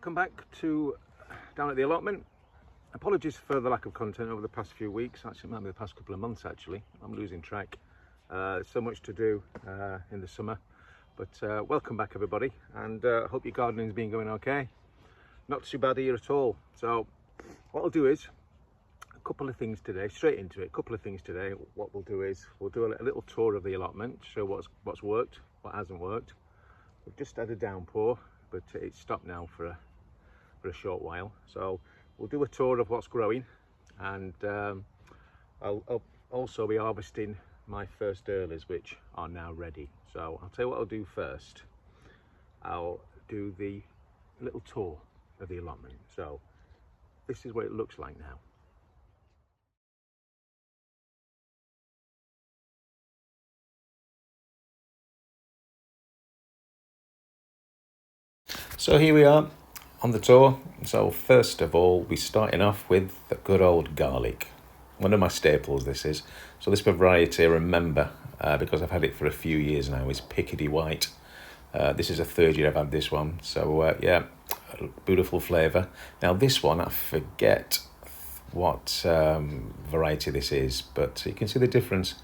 welcome back to down at the allotment. Apologies for the lack of content over the past few weeks, actually maybe the past couple of months actually. I'm losing track. So much to do in the summer, but welcome back everybody, and hope your gardening's been going okay. Not too bad here at all. So what I'll do is a couple of things today, straight into it. What we'll do is we'll do a little tour of the allotment, show what's worked, what hasn't worked. We've just had a downpour, but it's stopped now for a short while. So we'll do a tour of what's growing, and I'll also be harvesting my first earlies, which are now ready. So I'll tell you what I'll do first. I'll do the little tour of the allotment. So this is what it looks like now. So here we are on the tour. So first of all, we're starting off with the good old garlic. One of my staples this is. So this variety I remember because I've had it for a few years now is Picardy White. This is the third year I've had this one. So yeah, beautiful flavour. Now this one, I forget what variety this is, but you can see the difference.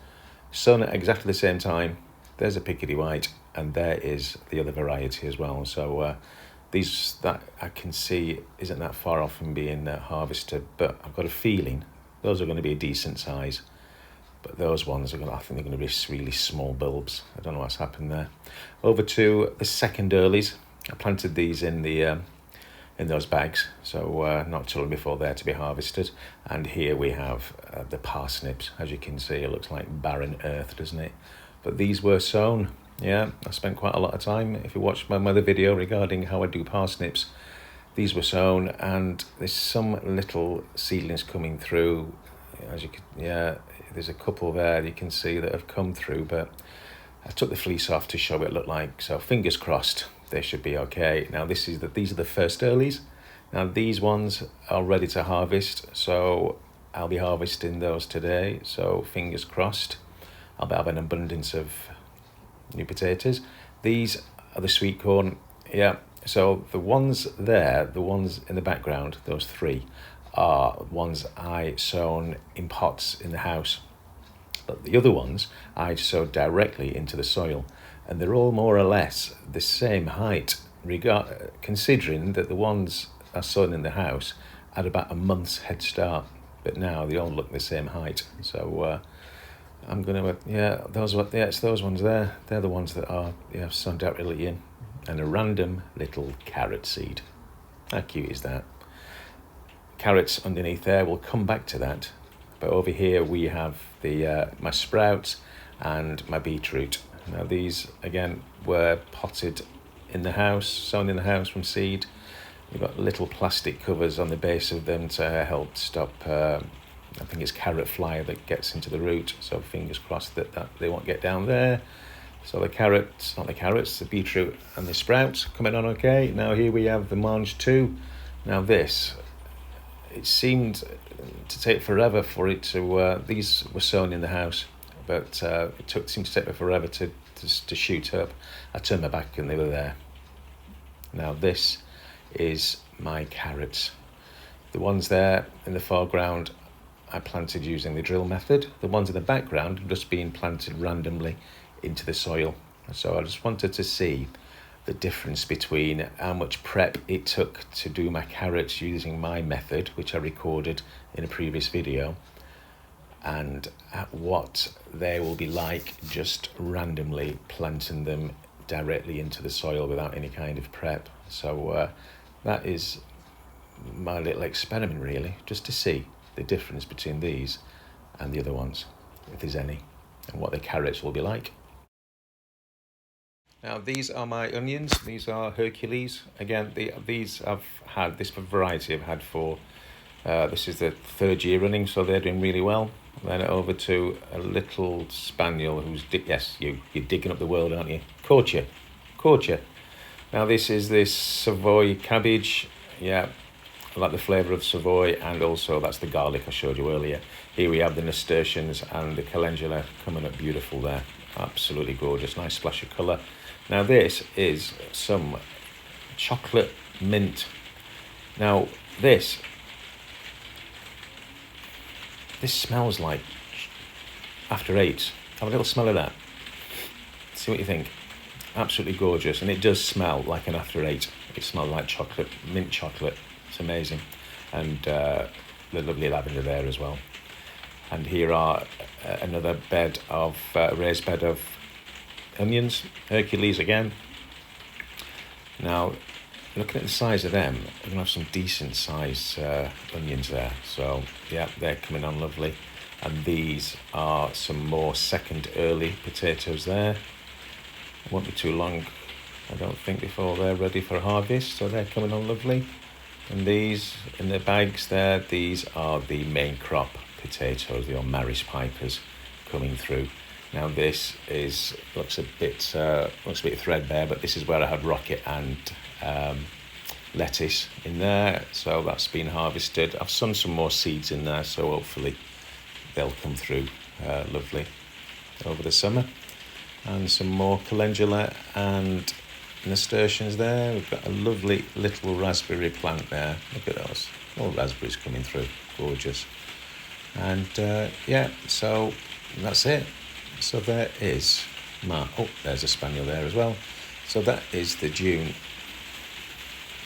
Sown at exactly the same time. There's a Picardy White, and there is the other variety as well. So these that I can see isn't that far off from being harvested, but I've got a feeling those are going to be a decent size. But those ones I think they're going to be really small bulbs. I don't know what's happened there. Over to the second earlies. I planted these in the in those bags, so not too long before they're to be harvested. And here we have the parsnips. As you can see, it looks like barren earth, doesn't it? But these were sown. Yeah, I spent quite a lot of time. If you watched my other video regarding how I do parsnips, these were sown, and there's some little seedlings coming through. As you can, yeah, there's a couple there you can see that have come through, but I took the fleece off to show what it looked like. So fingers crossed, they should be okay. Now these are the first earlies. Now these ones are ready to harvest, so I'll be harvesting those today. So fingers crossed, I'll have an abundance of new potatoes. These are the sweet corn. Yeah, so the ones there, the ones in the background, those three, are ones I sown in pots in the house. But the other ones I sowed directly into the soil, and they're all more or less the same height, considering that the ones I sown in the house had about a month's head start, but now they all look the same height. So I'm gonna, yeah, it's those ones there. They're the ones that are, yeah, sown directly in, and a random little carrot seed. How cute is that? Carrots underneath there. We'll come back to that. But over here we have the my sprouts and my beetroot. Now these again were potted in the house, sown in the house from seed. We've got little plastic covers on the base of them to help stop. I think it's carrot fly that gets into the root, so fingers crossed that they won't get down there. So the carrots, not the carrots, the beetroot and the sprouts coming on okay. Now here we have the mange too. Now this, it seemed to take forever for it to, these were sown in the house, but it seemed to take forever to shoot up. I turned my back and they were there. Now this is my carrots. The ones there in the foreground I planted using the drill method. The ones in the background have just been planted randomly into the soil. So I just wanted to see the difference between how much prep it took to do my carrots using my method, which I recorded in a previous video, and what they will be like just randomly planting them directly into the soil without any kind of prep. So that is my little experiment really, just to see the difference between these and the other ones, if there's any, and what the carrots will be like. Now these are my onions. These are Hercules. Again, these I've had, this variety I've had for, this is the third year running, so they're doing really well. Then over to a little spaniel who's, yes, you're digging up the world, aren't you? Caught you. Now this is this Savoy cabbage. Yeah, I like the flavour of Savoy, and also that's the garlic I showed you earlier. Here we have the nasturtiums and the calendula coming up beautiful there. Absolutely gorgeous, nice splash of colour. Now this is some chocolate mint Now this smells like after eight. Have a little smell of that. See what you think. Absolutely gorgeous, and it does smell like an after eight. It smells like chocolate, mint chocolate. It's amazing, and the lovely lavender there as well. And here are another bed of raised bed of onions, Hercules again. Now, looking at the size of them, we're gonna have some decent size onions there. So yeah, they're coming on lovely. And these are some more second early potatoes there. It won't be too long, I don't think, before they're ready for harvest. So they're coming on lovely. And these in the bags there, these are the main crop potatoes, the Maris Pipers coming through. Now this looks a bit threadbare, but this is where I had rocket and lettuce in there. So that's been harvested. I've sown some more seeds in there, so hopefully they'll come through lovely over the summer. And some more calendula and nasturtiums there. We've got a lovely little raspberry plant there. Look at those, all raspberries coming through, gorgeous. And yeah, so that's it. So there is there's a spaniel there as well. So that is the June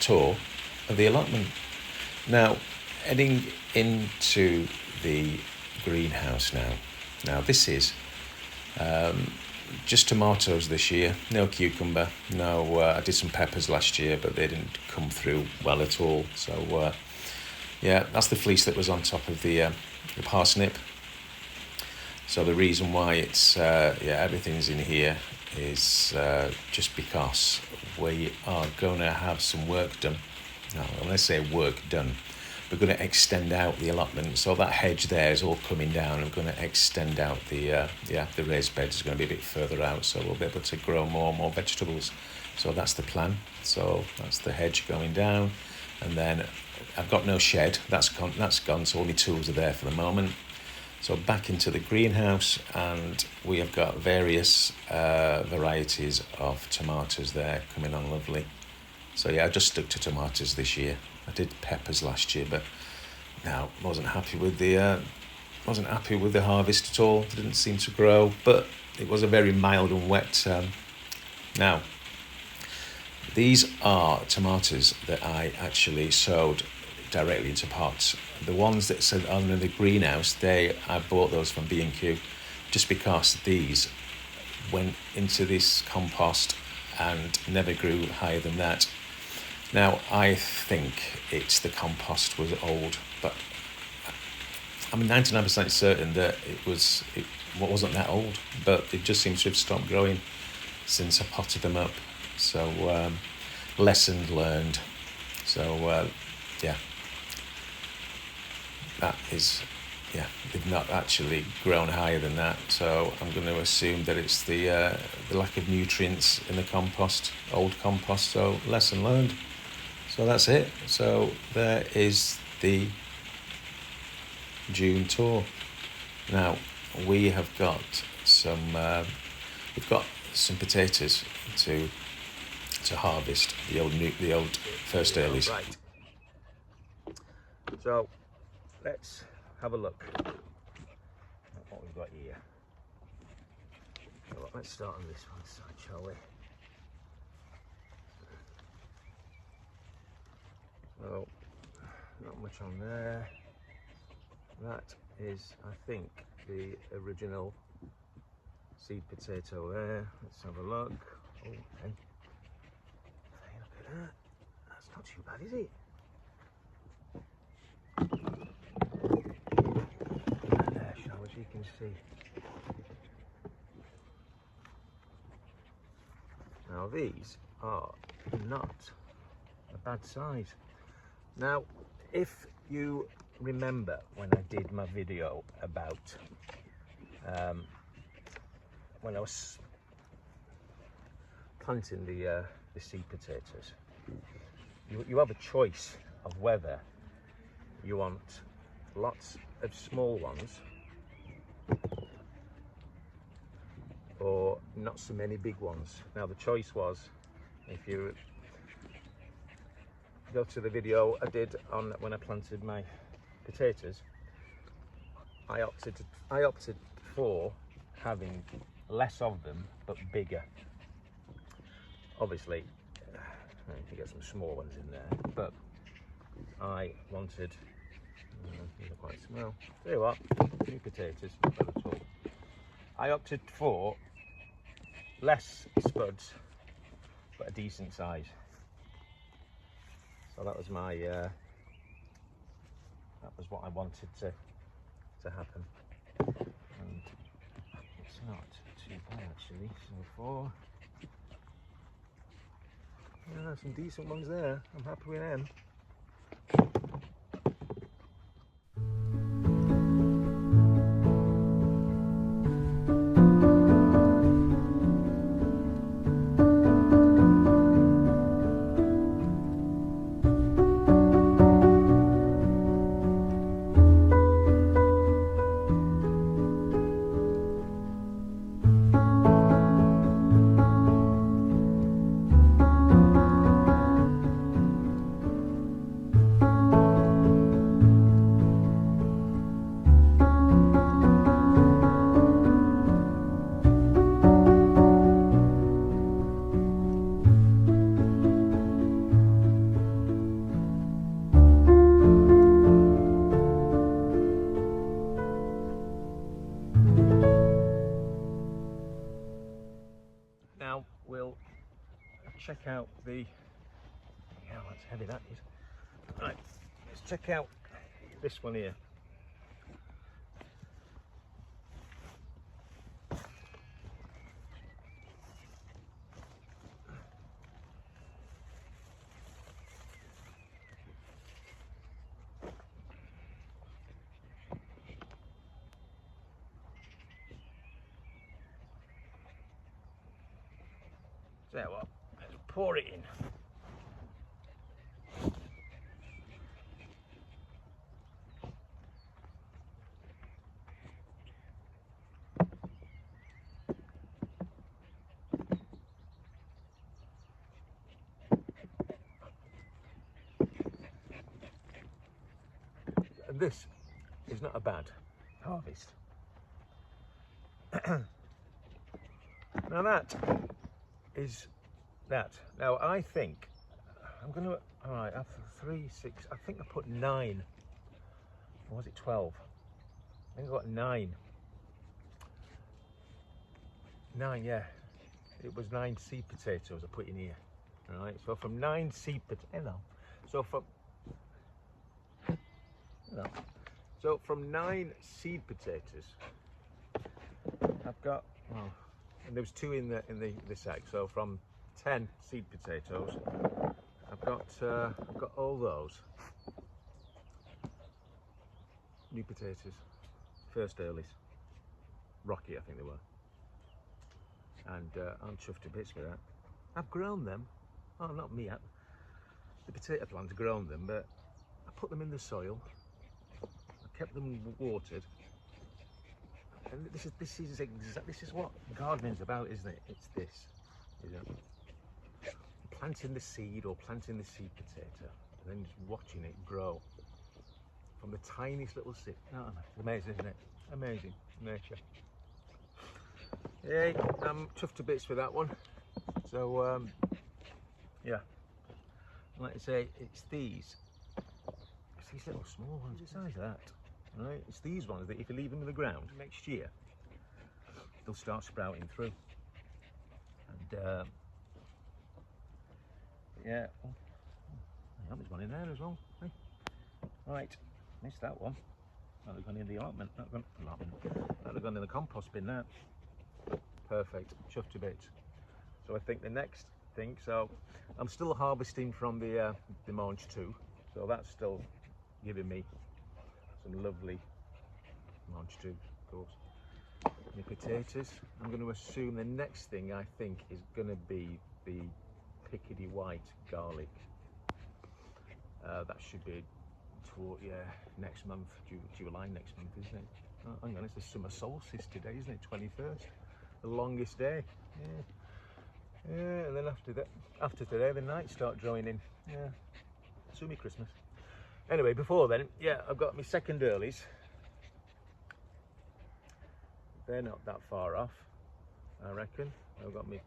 tour of the allotment. Now, heading into the greenhouse now. Now this is just tomatoes this year, no cucumber, no. I did some peppers last year, but they didn't come through well at all. So yeah, that's the fleece that was on top of the parsnip. So the reason why it's everything's in here is just because we are going to have some work done. Now, when I say work done, we're going to extend out the allotment. So that hedge there is all coming down. We're going to extend out the raised beds is going to be a bit further out, so we'll be able to grow more vegetables. So that's the plan. So that's the hedge going down, and then I've got no shed. That's gone. So all my tools are there for the moment. So back into the greenhouse, and we have got various varieties of tomatoes there coming on lovely. So yeah, I just stuck to tomatoes this year. I did peppers last year, but now wasn't happy with the harvest at all. It didn't seem to grow, but it was a very mild and wet. Now, these are tomatoes that I actually sowed directly into pots. The ones that said under the greenhouse, I bought those from B&Q, just because these went into this compost and never grew higher than that. Now, I think it's the compost was old, but I'm 99% certain that it wasn't that old, but it just seems to have stopped growing since I potted them up. So, lesson learned. So, yeah, that is, they've not actually grown higher than that. So I'm going to assume that it's the lack of nutrients in the compost, old compost. So lesson learned. So that's it. So there is the June tour. Now we have got some potatoes to harvest, the old first earlies. Right. So let's have a look at what we've got here. So let's start on this one side, shall we? So, not much on there. That is, I think, the original seed potato there. Let's have a look. Oh, hey, look at that. That's not too bad, is it? There, as you can see. Now these are not a bad size. Now, if you remember when I did my video about when I was planting the seed potatoes, you have a choice of whether you want lots of small ones or not so many big ones. Now the choice was, if you go to the video I did on when I planted my potatoes, I opted for having less of them but bigger. Obviously, you can get some small ones in there, but I wanted, these are quite small. Tell you what, new potatoes, not bad at all. I opted for less spuds, but a decent size. So that was my, that was what I wanted to happen. And it's not too bad actually so far. Yeah, some decent ones there. I'm happy with them. Now we'll check out the, yeah, that's heavy that is. Right, let's check out this one here. Tell you what, let's pour it in. And this is not a bad harvest. Now that is that. Now I think I'm gonna, all right, after 3, 6, I think I put 9, or was it 12? I think I got 9. 9, yeah. It was 9 seed potatoes I put in here. All right, so from 9 seed potatoes, so from 9 seed potatoes, I've got, oh, and there was 2 in the sack. So from 10 seed potatoes, I've got all those new potatoes, first earlies, Rocky I think they were, and I'm chuffed to bits with that. I've grown them. Oh, not me. The potato plant has grown them, but I put them in the soil. I kept them watered. And this is what gardening's about, isn't it? It's this, you know, planting the seed or planting the seed potato, and then just watching it grow from the tiniest little seed. Oh, it's amazing, isn't it? Amazing nature. Yeah, I'm chuffed to bits with that one. So yeah, like I say, it's these little small ones. What size is that? Right, it's these ones that if you leave them in the ground next year, they'll start sprouting through. And yeah, there's one in there as well. Hey. Right, missed that one. That'd have gone in the allotment. That'd have gone in the compost bin there. Perfect, chuffed to bits. So I think the next thing, so I'm still harvesting from the Mange 2, so that's still giving me some lovely Mange 2, of course. The potatoes, I'm going to assume the next thing I think is going to be the pickety white garlic. That should be toward, yeah, next month, July next month, isn't it? Oh, hang on, it's the summer solstice today, isn't it? 21st, the longest day. Yeah, and then after today, the nights start drawing in. Yeah. Sue me Christmas. Anyway, before then, yeah, I've got my second earlies. They're not that far off, I reckon. I've got my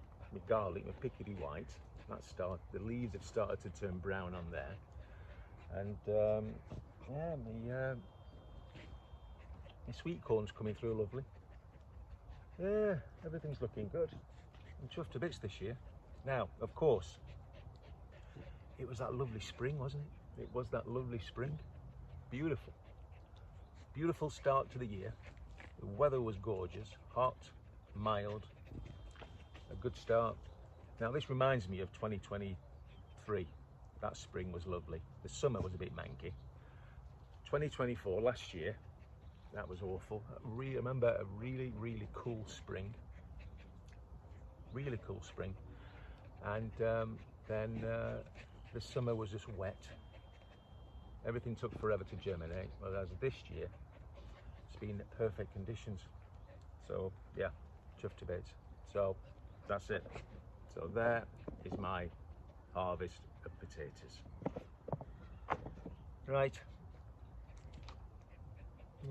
garlic, my pickety white. The leaves have started to turn brown on there. And yeah, my sweet corn's coming through lovely. Yeah, everything's looking good. I'm chuffed to bits this year. Now, of course, it was that lovely spring, wasn't it? It was that lovely spring. Beautiful. Beautiful start to the year. The weather was gorgeous, hot, mild, a good start. Now this reminds me of 2023. That spring was lovely. The summer was a bit manky. 2024, last year, that was awful. I remember a really, really cool spring. Really cool spring. And then the summer was just wet. Everything took forever to germinate, whereas this year, it's been perfect conditions. So yeah, chuffed to bits. So that's it. So there is my harvest of potatoes. Right.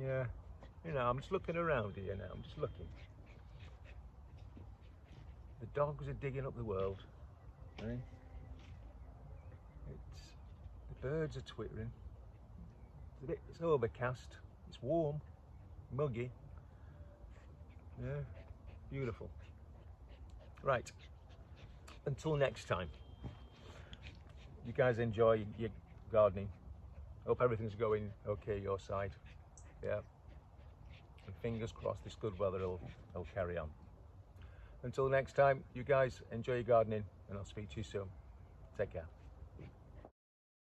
Yeah, you know, I'm just looking around here now. I'm just looking. The dogs are digging up the world. Right? The birds are twittering. It's overcast. It's warm, muggy. Yeah, beautiful. Right. Until next time. You guys enjoy your gardening. Hope everything's going okay your side. Yeah. And fingers crossed this good weather will carry on. Until next time, you guys enjoy your gardening and I'll speak to you soon. Take care.